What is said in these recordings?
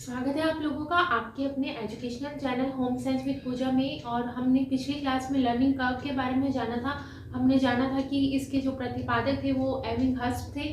स्वागत है आप लोगों का आपके अपने educational channel home science with Pooja में। और हमने पिछली क्लास में लर्निंग कर्व के बारे में जाना था। हमने जाना था कि इसके जो प्रतिपादक थे वो एविंग हस्प थे।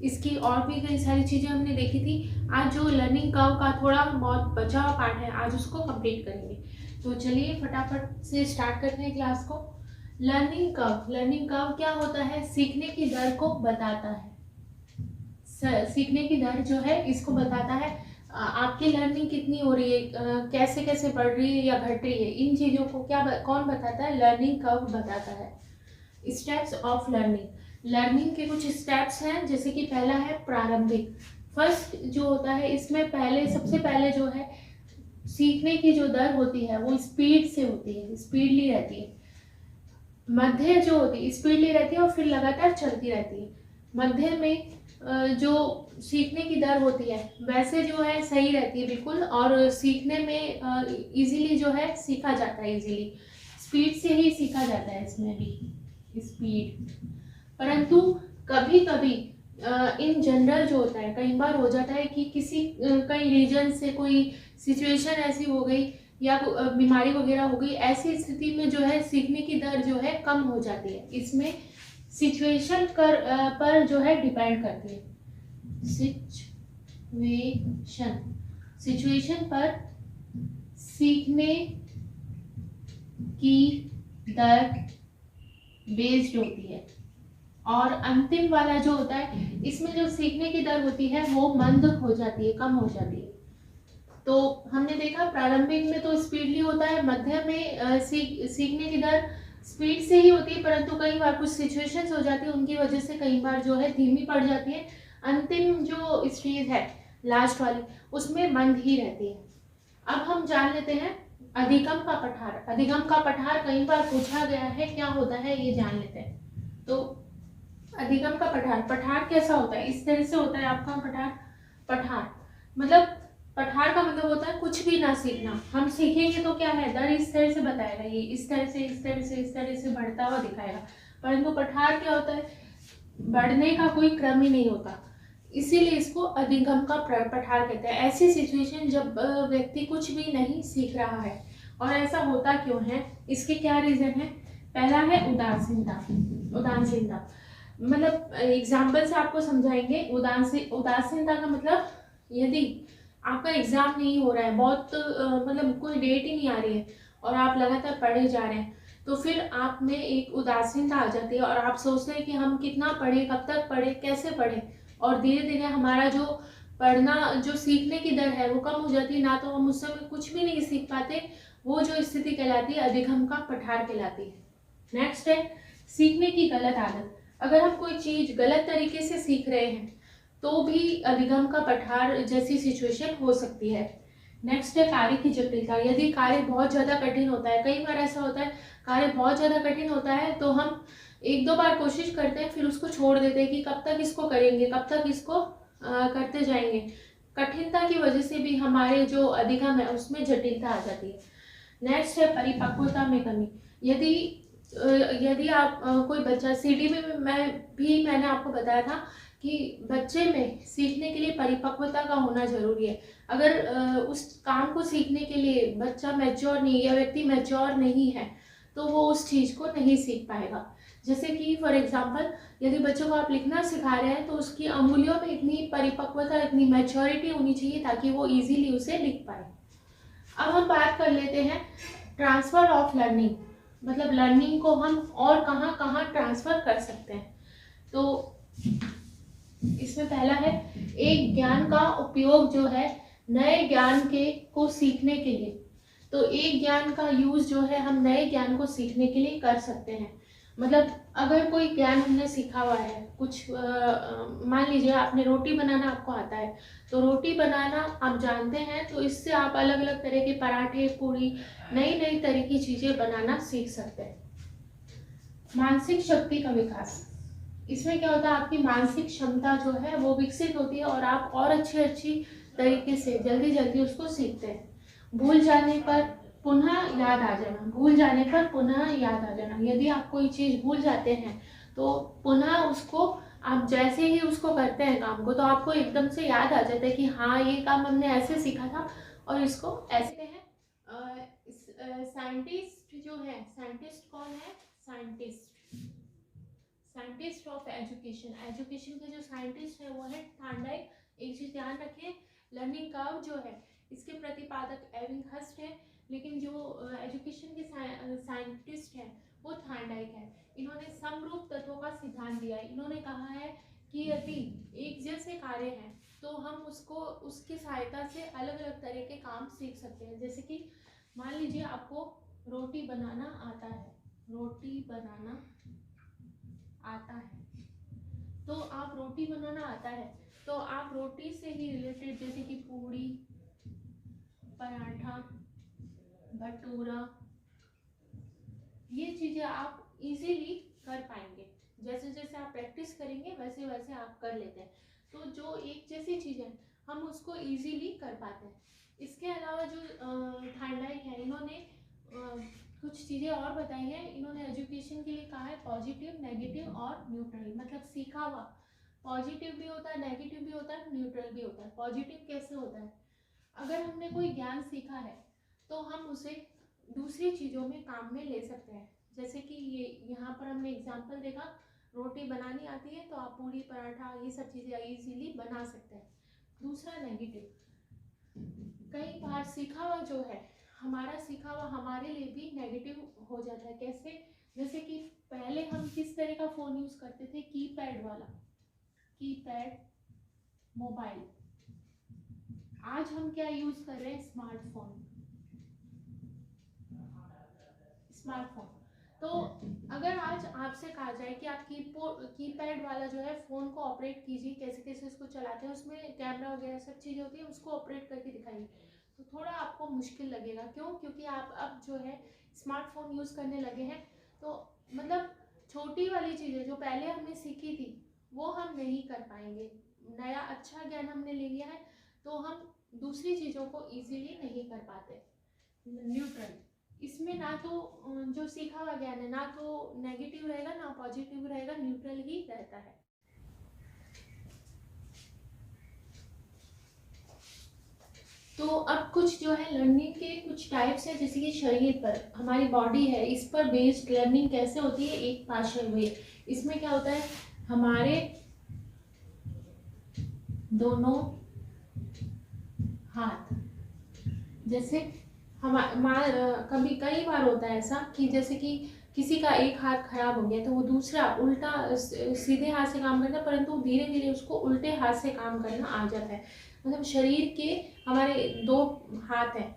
इसकी और भी कई सारी चीज़ें हमने देखी थी। आज जो लर्निंग कर्व का थोड़ा बहुत बचा हुआ पार्ट है, आज उसको कंप्लीट करेंगे। तो चलिए फटाफट से स्टार्ट करते हैं क्लास को। लर्निंग कर्व क्या होता है? सीखने की दर को बताता है। सीखने की दर जो है इसको बताता है आपकी लर्निंग कितनी हो रही है, कैसे कैसे बढ़ रही है या घट रही है। इन चीज़ों को कौन बताता है? लर्निंग कर्व बताता है। स्टेप्स ऑफ लर्निंग के कुछ स्टेप्स हैं, जैसे कि पहला है प्रारंभिक। फर्स्ट जो होता है इसमें सबसे पहले जो है सीखने की जो दर होती है वो स्पीड से होती है, स्पीडली रहती है। मध्य जो होती है स्पीडली रहती है और फिर लगातार चलती रहती है। मध्य में जो सीखने की दर होती है वैसे जो है सही रहती है बिल्कुल, और सीखने में इजीली जो है सीखा जाता है, इजीली स्पीड से ही सीखा जाता है इसमें भी स्पीड। परंतु कभी कभी इन जनरल जो होता है कई बार हो जाता है कि कई रीजन से कोई सिचुएशन ऐसी हो गई या बीमारी वगैरह हो गई, ऐसी स्थिति में जो है सीखने की दर जो है कम हो जाती है। इसमें सिचुएशन पर जो है डिपेंड करती है। सिचुएशन पर सीखने की दर बेस्ड होती है। और अंतिम वाला जो होता है इसमें जो सीखने की दर होती है वो मंद हो जाती है, कम हो जाती है। तो हमने देखा प्रारंभिक में तो स्पीडली होता है, मध्य में सीखने की दर स्पीड से ही होती है, परंतु कई बार कुछ सिचुएशंस हो जाती है उनकी वजह से कई बार जो है धीमी पड़ जाती है। अंतिम जो स्टेज है लास्ट वाली उसमें मंद ही रहती है। अब हम जान लेते हैं अधिगम का पठार। अधिगम का पठार कई बार पूछा गया है, क्या होता है ये जान लेते हैं। तो अधिगम का पठार कैसा होता है? इस तरह से होता है आपका पठार मतलब पठार का मतलब होता है कुछ भी ना सीखना। हम सीखेंगे तो क्या है, दर इस तरह से बताएगा, ये इस तरह से बढ़ता हुआ दिखाएगा। परंतु पठार क्या होता है? बढ़ने का कोई क्रम ही नहीं होता, इसीलिए इसको अधिगम का पठार कहते हैं। ऐसी सिचुएशन जब व्यक्ति कुछ भी नहीं सीख रहा है। और ऐसा होता क्यों है, इसके क्या रीजन है? पहला है उदासीनता। मतलब एग्जाम्पल से आपको समझाएंगे। उदासीनता का मतलब, यदि आपका एग्जाम नहीं हो रहा है, बहुत मतलब कोई डेट ही नहीं आ रही है और आप लगातार पढ़े जा रहे हैं, तो फिर आप में एक उदासीनता आ जाती है और आप सोचते हैं कि हम कितना पढ़े, कब तक पढ़े, कैसे पढ़े। और धीरे धीरे हमारा जो पढ़ना, जो सीखने की दर है वो कम हो जाती है, ना तो हम उस समय कुछ भी नहीं सीख पाते। वो जो स्थिति कहलाती है अधिगम का पठार कहलाती है। नेक्स्ट है सीखने की गलत आदत। अगर हम कोई चीज गलत तरीके से सीख रहे हैं तो भी अधिगम का पठार जैसी सिचुएशन हो सकती है। नेक्स्ट है कार्य की जटिलता। यदि कार्य बहुत ज़्यादा कठिन होता है, कई बार ऐसा होता है कार्य बहुत ज़्यादा कठिन होता है तो हम एक दो बार कोशिश करते हैं फिर उसको छोड़ देते हैं कि कब तक इसको करेंगे, कब तक इसको करते जाएंगे। कठिनता की वजह से भी हमारे जो अधिगम है उसमें जटिलता आ जाती है। नेक्स्ट है परिपक्वता में कमी। यदि आप कोई बच्चा सीडी में मैंने आपको बताया था कि बच्चे में सीखने के लिए परिपक्वता का होना जरूरी है। अगर उस काम को सीखने के लिए बच्चा मैच्योर नहीं या व्यक्ति मैच्योर नहीं है तो वो उस चीज़ को नहीं सीख पाएगा। जैसे कि फॉर एग्जांपल यदि बच्चों को आप लिखना सिखा रहे हैं तो उसकी अंगुलियों में इतनी परिपक्वता, इतनी मैच्योरिटी होनी चाहिए ताकि वो इजीली उसे लिख पाए। अब हम बात कर लेते हैं ट्रांसफर ऑफ लर्निंग, मतलब लर्निंग को हम और कहाँ कहाँ ट्रांसफर कर सकते हैं। तो इसमें पहला है एक ज्ञान का उपयोग जो है नए ज्ञान को सीखने के लिए। तो एक ज्ञान का यूज जो है हम नए ज्ञान को सीखने के लिए कर सकते हैं। मतलब अगर कोई ज्ञान हमने सीखा हुआ है, कुछ मान लीजिए आपने रोटी बनाना आपको आता है, तो रोटी बनाना आप जानते हैं तो इससे आप अलग अलग तरह के पराठे, पूरी, नई नई तरह की चीज़ें बनाना सीख सकते हैं। मानसिक शक्ति का विकास। इसमें क्या होता है, आपकी मानसिक क्षमता जो है वो विकसित होती है और आप और अच्छी तरीके से जल्दी उसको सीखते हैं। भूल जाने पर पुनः याद आ जाना। यदि आप कोई चीज़ भूल जाते हैं तो पुनः उसको आप जैसे ही उसको करते हैं काम को, तो आपको एकदम से याद आ जाता है कि हाँ ये काम हमने ऐसे सीखा था और इसको ऐसे हैं। साइंटिस्ट जो है, साइंटिस्ट कौन है? साइंटिस्ट ऑफ एजुकेशन, एजुकेशन के जो साइंटिस्ट है वो है थॉर्नडाइक। एक चीज ध्यान रखें, लर्निंग कर्व जो है इसके प्रतिपादक एबिंगहस्ट है, लेकिन जो एजुकेशन के साइंटिस्ट है वो थॉर्नडाइक है। इन्होंने समरूप तत्वों का सिद्धांत दिया है। इन्होंने कहा है कि यदि एक जैसे कार्य है तो हम उसको उसकी सहायता से अलग अलग तरह के काम सीख सकते हैं। जैसे कि मान लीजिए आपको रोटी बनाना आता है, रोटी बनाना आता है, तो आप रोटी बनाना आता है तो आप रोटी से ही रिलेटेड जैसे कि पूड़ी, पराठा, भटूरा, ये चीजें आप इजीली कर पाएंगे। जैसे जैसे आप प्रैक्टिस करेंगे वैसे वैसे आप कर लेते हैं। तो जो एक जैसी चीजें हम उसको इजीली कर पाते हैं। इसके अलावा जो थॉर्नडाइक है, इन्होंने कुछ चीज़ें और बताई हैं। इन्होंने एजुकेशन के लिए कहा है पॉजिटिव, नेगेटिव और न्यूट्रल। मतलब सीखा हुआ पॉजिटिव भी होता है, नेगेटिव भी होता है, न्यूट्रल भी होता है। पॉजिटिव कैसे होता है? अगर हमने कोई ज्ञान सीखा है तो हम उसे दूसरी चीज़ों में काम में ले सकते हैं। जैसे कि ये यहाँ पर हमने एग्जाम्पल देखा, रोटी बनानी आती है तो आप पूड़ी, पराठा, ये सब चीज़ें इजीली बना सकते हैं। दूसरा नेगेटिव, कई बार सीखा हुआ जो है, हमारा सीखा हुआ हमारे लिए भी नेगेटिव हो जाता है। कैसे? जैसे कि पहले हम किस तरह का फ़ोन यूज़ करते थे? कीपैड वाला, कीपैड मोबाइल। आज हम क्या यूज़ कर रहे हैं? स्मार्टफोन। स्मार्टफोन। तो अगर आज आपसे कहा जाए कि आप कीपैड वाला जो है फ़ोन को ऑपरेट कीजिए, कैसे कैसे उसको चलाते हैं, उसमें कैमरा वगैरह सब चीज़ें होती है, उसको ऑपरेट करके दिखाइए, तो थोड़ा आपको मुश्किल लगेगा। क्यों? क्योंकि आप अब जो है स्मार्टफोन यूज़ करने लगे हैं, तो मतलब छोटी वाली चीज़ें जो पहले हमने सीखी थी वो हम नहीं कर पाएंगे। नया अच्छा ज्ञान हमने ले लिया है तो हम दूसरी चीज़ों को इजीली नहीं कर पाते। न्यूट्रल, इसमें ना तो जो सीखा हुआ ज्ञान है ना तो नेगेटिव रहेगा ना पॉजिटिव रहेगा, न्यूट्रल ही रहता है। तो अब कुछ जो है लर्निंग के कुछ टाइप्स है, जैसे कि शरीर पर, हमारी बॉडी है, इस पर बेस्ड लर्निंग कैसे होती है? एक पार्शियल वे। इसमें क्या होता है? हमारे दोनों हाथ, जैसे कभी कई बार होता है ऐसा कि जैसे कि किसी का एक हाथ खराब हो गया तो वो दूसरा उल्टा सीधे हाथ से काम करता है, परंतु धीरे धीरे उसको उल्टे हाथ से काम करना आ जाता है। मतलब शरीर के हमारे दो हाथ हैं,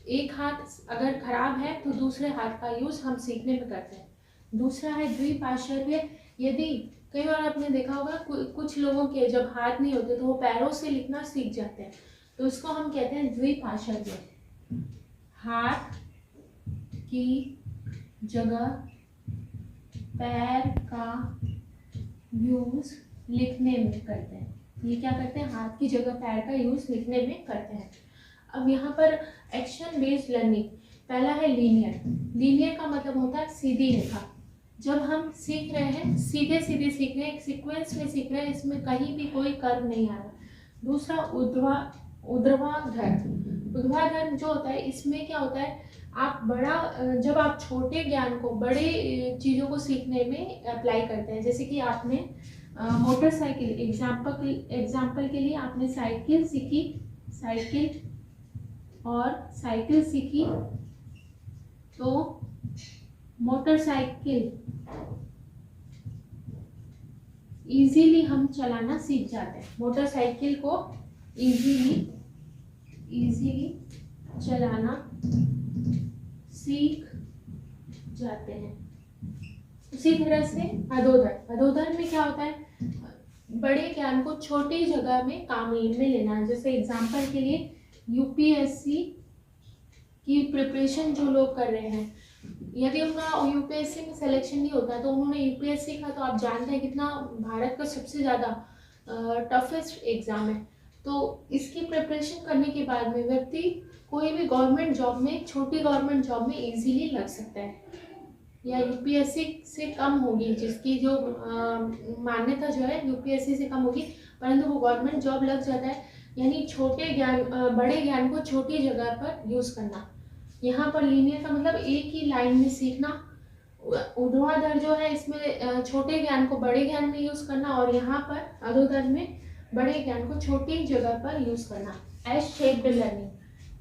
एक हाथ अगर खराब है तो दूसरे हाथ का यूज हम सीखने में करते हैं। दूसरा है द्विपार्श्वीय। यदि कई बार आपने देखा होगा कुछ लोगों के जब हाथ नहीं होते तो वो पैरों से लिखना सीख जाते हैं, तो इसको हम कहते हैं द्विपार्श्वीय। हाथ की जगह पैर का यूज लिखने में करते हैं। ये क्या करते हैं? हाथ की जगह पैर का यूज लिखने में करते हैं। अब यहाँ पर एक्शन बेस्ड लर्निंग, पहला है लीनियर। लीनियर का मतलब होता है सीधी रेखा। जब हम सीख रहे हैं सीधे सीधे सीख रहे हैं, एक सीक्वेंस में सीख रहे हैं, इसमें कहीं भी कोई कर्व नहीं आ रहा। दूसरा ऊर्ध्वाधर। ऊर्ध्वाधर जो होता है, इसमें क्या होता है? आप जब आप छोटे ज्ञान को बड़े चीज़ों को सीखने में अप्लाई करते हैं। जैसे कि आपने मोटरसाइकिल, एग्जाम्पल के लिए आपने साइकिल सीखी, साइकिल सीखी तो मोटरसाइकिल इजीली हम चलाना सीख जाते हैं। मोटरसाइकिल को इजीली चलाना सीख जाते हैं। उसी तरह से अधोधर में क्या होता है? बड़े ज्ञान को छोटी जगह में काम में लेना है। जैसे एग्जाम्पल के लिए यूपीएससी की प्रिपरेशन जो लोग कर रहे हैं, यदि उनका यूपीएससी में सिलेक्शन नहीं होता तो उन्होंने यूपीएससी का, तो आप जानते हैं कितना भारत का सबसे ज़्यादा टफेस्ट एग्ज़ाम है। तो इसकी प्रिपरेशन करने के बाद में व्यक्ति कोई भी गवर्नमेंट जॉब में, छोटी गवर्नमेंट जॉब में इजीली लग सकता है। या यूपीएससी से कम होगी, जिसकी जो मान्यता जो है यूपीएससी से कम होगी, परंतु वो गवर्नमेंट जॉब लग जाता है। यानी छोटे ज्ञान बड़े ज्ञान को छोटी जगह पर यूज़ करना। यहाँ पर लीनियर का मतलब एक ही लाइन में सीखना। ऊर्ध्वाधर जो है इसमें छोटे ज्ञान को बड़े ज्ञान में यूज़ करना, और यहाँ पर अधोधर में बड़े ज्ञान को छोटी जगह पर यूज़ करना। S shaped learning.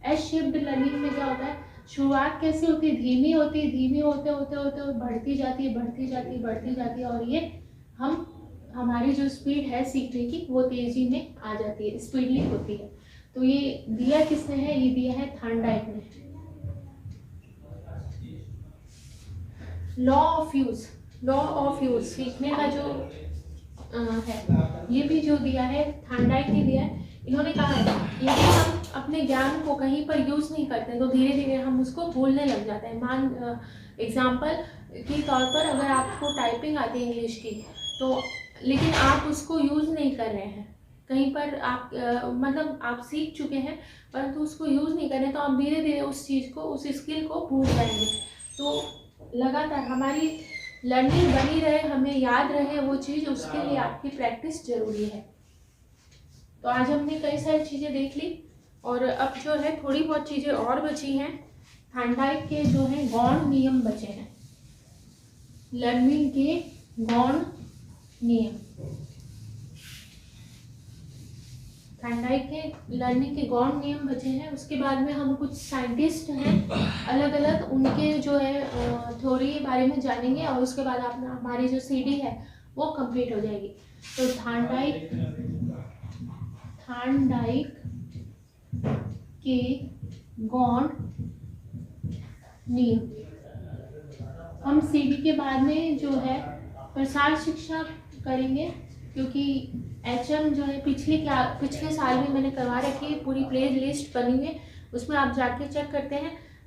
S shaped learning में क्या होता है, शुरुआत कैसी होती है, धीमी होती है, धीमी होते होते होते बढ़ती जाती है, बढ़ती जाती है, बढ़ती जाती है, और ये हमारी जो स्पीड है सीखने की वो तेजी में आ जाती है, स्पीडली होती है। तो ये दिया किसने है, ये दिया है थार्नडाइक ने। Law of use. Law of use सीखने का जो है, ये भी जो दिया है थार्नडाइक ने दिया है। इन्होंने कहा है यदि हम अपने ज्ञान को कहीं पर यूज नहीं करते तो धीरे धीरे हम उसको भूलने लग जाते हैं। मान एग्जाम्पल के तौर पर, अगर आपको टाइपिंग आती है इंग्लिश की, तो लेकिन आप उसको यूज नहीं कर रहे हैं, कहीं पर आप मतलब आप सीख चुके हैं परंतु उसको यूज नहीं कर रहे हैं, तो आप धीरे धीरे उस चीज़ को, उस स्किल को भूल जाएंगे। तो लगातार हमारी लर्निंग बनी रहे, हमें याद रहे वो चीज़, उसके लिए आपकी प्रैक्टिस जरूरी है। तो आज हमने कई सारी चीज़ें देख ली, और अब जो है थोड़ी बहुत चीज़ें और बची हैं। थार्नडाइक के जो है गौण नियम बचे हैं, लर्निंग के गौण नियम। थार्नडाइक के लर्निंग के गौण नियम बचे हैं। उसके बाद में हम कुछ साइंटिस्ट हैं अलग अलग, उनके जो है थ्योरी के बारे में जानेंगे, और उसके बाद अपना हमारी जो सीडी है वो कंप्लीट हो जाएगी। तो थार्नडाइक के गौण नियम। हम सीडी के बाद में जो है प्रसार शिक्षा करेंगे, क्योंकि एचएम जो है पिछले साल भी मैंने करवा रखी है, पूरी प्ले लिस्ट बनी हुई है, उसमें आप जाके चेक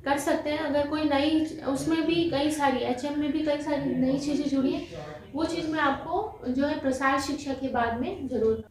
कर सकते हैं। अगर कोई नई, उसमें भी कई सारी, एचएम में भी कई सारी नई चीज़ें जुड़ी हैं, वो चीज़ मैं आपको जो है प्रसार शिक्षा के बाद में जरूर।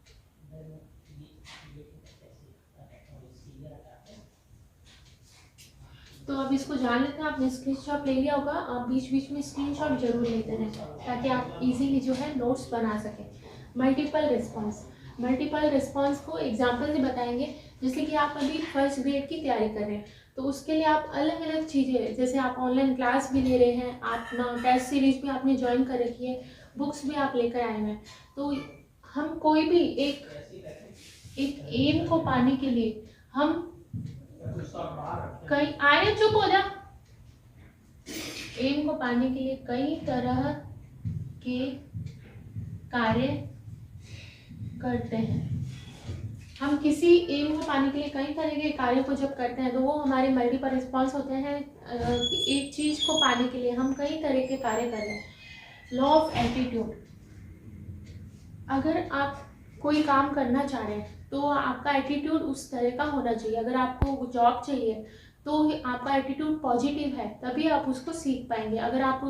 तो अब इसको जान लेते हैं। आपने स्क्रीनशॉट ले लिया होगा, आप बीच बीच में स्क्रीनशॉट जरूर लेते हैं ताकि आप इजीली जो है नोट्स बना सकें। Multiple response. मल्टीपल रिस्पॉन्स को एग्जाम्पल से बताएंगे। जैसे कि आप अभी फर्स्ट ग्रेड की तैयारी कर रहे हैं, तो उसके लिए आप अलग अलग चीज़ें, जैसे आप ऑनलाइन क्लास भी ले रहे हैं, आप टेस्ट सीरीज भी आपने ज्वाइन कर रखी है, बुक्स भी आप लेकर आए हैं, तो हम कोई भी एक एम को पाने के लिए हम कई आए, चुप हो जा। एम को पाने के लिए कई तरह के कार्य करते हैं। हम किसी एम को पाने के लिए कई तरह के कार्यों को जब करते हैं तो वो हमारे मल्टीपल रिस्पॉन्स होते हैं। एक चीज को पाने के लिए हम कई तरह के कार्य कर रहे हैं। Law of attitude. अगर आप कोई काम करना चाह रहे हैं तो आपका एटीट्यूड उस तरह का होना चाहिए। अगर आपको जॉब चाहिए तो आपका एटीट्यूड पॉजिटिव है, तभी आप उसको सीख पाएंगे। अगर आप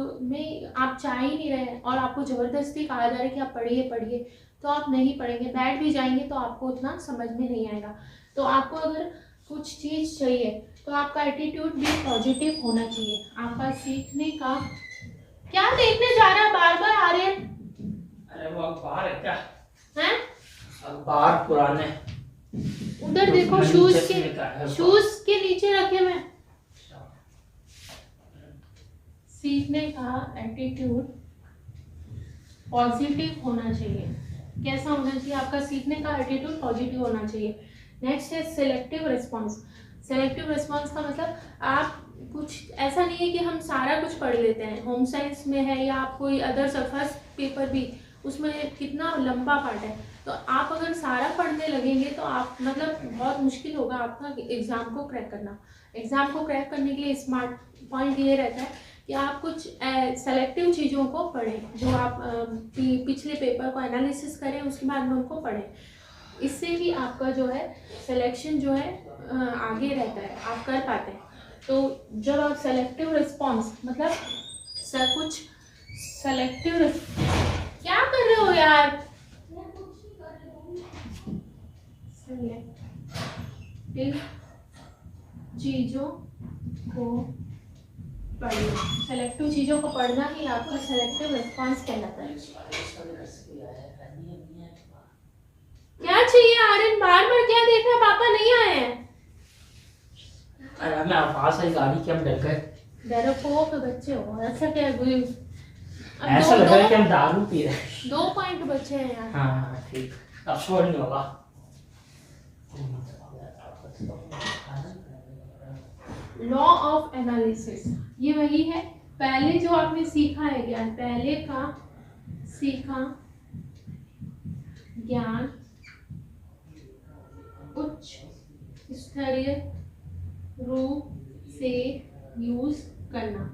चाह ही नहीं रहे और आपको ज़बरदस्ती कहा जा रहा है कि आप पढ़िए पढ़िए, तो आप नहीं पढ़ेंगे, बैठ भी जाएंगे तो आपको उतना समझ में नहीं आएगा। तो आपको अगर कुछ चीज़ चाहिए तो आपका एटीट्यूड भी पॉजिटिव होना चाहिए। आपका सीखने का, क्या देखने जा रहा है, बार बार आ रहे हैं? अरे वो अखबार है क्या? हैं? अखबार पुराने उधर देखो, शूज के नीचे रखे मैं। सीखने का एटीट्यूड पॉजिटिव होना चाहिए। कैसा होना चाहिए? आपका सीखने का एटीट्यूड पॉजिटिव होना चाहिए। नेक्स्ट है सिलेक्टिव रिस्पॉन्स। सिलेक्टिव रिस्पॉन्स का मतलब आप कुछ ऐसा नहीं है कि हम सारा कुछ पढ़ लेते हैं। होम साइंस में है या आप कोई अदर फर्स्ट पेपर भी, उसमें कितना लंबा पार्ट है, तो आप अगर सारा पढ़ने लगेंगे तो आप मतलब बहुत मुश्किल होगा आपका एग्ज़ाम को क्रैक करना। एग्ज़ाम को क्रैक करने के लिए स्मार्ट पॉइंट ये रहता है कि आप कुछ सेलेक्टिव चीज़ों को पढ़ें, जो आप पिछले पेपर को एनालिसिस करें, उसके बाद में उनको पढ़ें। इससे ही आपका जो है सिलेक्शन जो है आगे रहता है, आप कर पाते हैं। तो जब आप सेलेक्टिव रिस्पॉन्स मतलब कुछ सेलेक्टिव, क्या कर रहे हो यार? सेलेक्टिव चीज़ों को पढ़ना, सेलेक्टिव चीज़ों को पढ़ना ही आपका सेलेक्टिव रिस्पॉन्स कहलाता है। क्या चाहिए आर्यन, बार बार क्या देख रहा, पापा नहीं आए हैं? अरे मैं आवाज आई गाड़ी की, हम डर गए। डरपोक बच्चे हो, ऐसा क्या है? ऐसा लग रहा है कि हम दारू पी रहे हैं। 2 पॉइंट बचे हैं यार। हाँ ठीक, अब शोर नहीं होगा। लॉ ऑफ एनालिसिस, ये वही है पहले जो आपने सीखा है ज्ञान, पहले का सीखा ज्ञान उच्च स्तरीय रूप से यूज करना।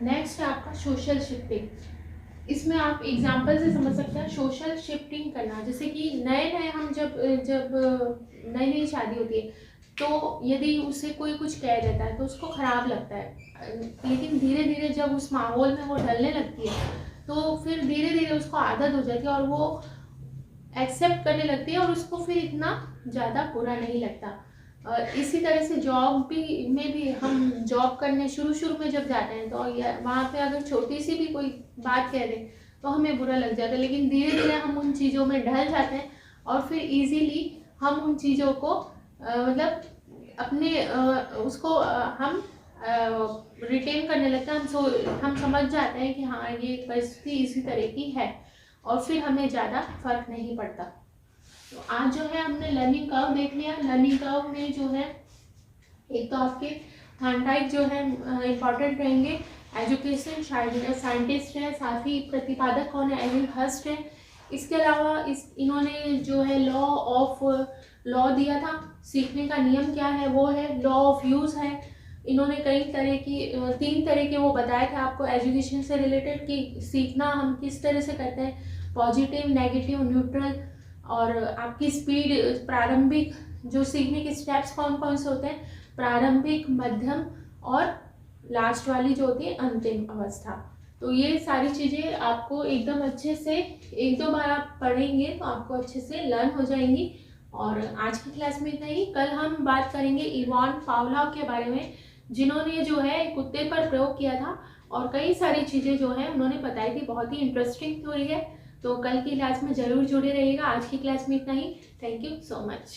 नेक्स्ट है आपका सोशल शिफ्टिंग, इसमें आप एग्जाम्पल से समझ सकते हैं। सोशल शिफ्टिंग करना जैसे कि नए नए हम जब नई नई शादी होती है तो यदि उसे कोई कुछ कह देता है तो उसको ख़राब लगता है, लेकिन धीरे धीरे जब उस माहौल में वो ढलने लगती है तो फिर धीरे धीरे उसको आदत हो जाती है और वो एक्सेप्ट करने लगती है और उसको फिर इतना ज़्यादा बुरा नहीं लगता। इसी तरह से जॉब में भी हम जॉब करने शुरू में जब जाते हैं तो वहाँ पे अगर छोटी सी भी कोई बात कह दे तो हमें बुरा लग जाता है, लेकिन धीरे धीरे हम उन चीज़ों में ढल जाते हैं और फिर इजीली हम उन चीज़ों को मतलब अपने उसको हम रिटेन करने लगते हैं। हम समझ जाते हैं कि हाँ ये परिस्थिति इसी तरह की है और फिर हमें ज़्यादा फर्क नहीं पड़ता। तो आज जो है हमने लर्निंग कर्व देख लिया। लर्निंग कर्व में जो है एक तो आपके थॉर्नडाइक जो है इम्पॉर्टेंट रहेंगे, एजुकेशन, साइंटिस्ट है, साथ ही प्रतिपादक कौन है, एविल हर्स्ट है। इसके अलावा इन्होंने जो है लॉ दिया था, सीखने का नियम क्या है वो है, लॉ ऑफ यूज़ है। इन्होंने कई तरह की 3 तरह के वो बताए थे आपको एजुकेशन से रिलेटेड कि सीखना हम किस तरह से करते हैं, पॉजिटिव, नेगेटिव, न्यूट्रल, और आपकी स्पीड, प्रारंभिक जो सीखने के स्टेप्स कौन कौन से होते हैं, प्रारंभिक, मध्यम और लास्ट वाली जो होती है अंतिम अवस्था। तो ये सारी चीज़ें आपको एकदम अच्छे से 1-2 बार आप पढ़ेंगे तो आपको अच्छे से लर्न हो जाएंगी। और आज की क्लास में इतना ही। कल हम बात करेंगे इवान पावलोव के बारे में, जिन्होंने जो है कुत्ते पर प्रयोग किया था और कई सारी चीज़ें जो है उन्होंने बताई थी। बहुत ही इंटरेस्टिंग थ्योरी है। तो कल की क्लास में ज़रूर जुड़े रहिएगा। आज की क्लास में इतना ही। Thank you so much.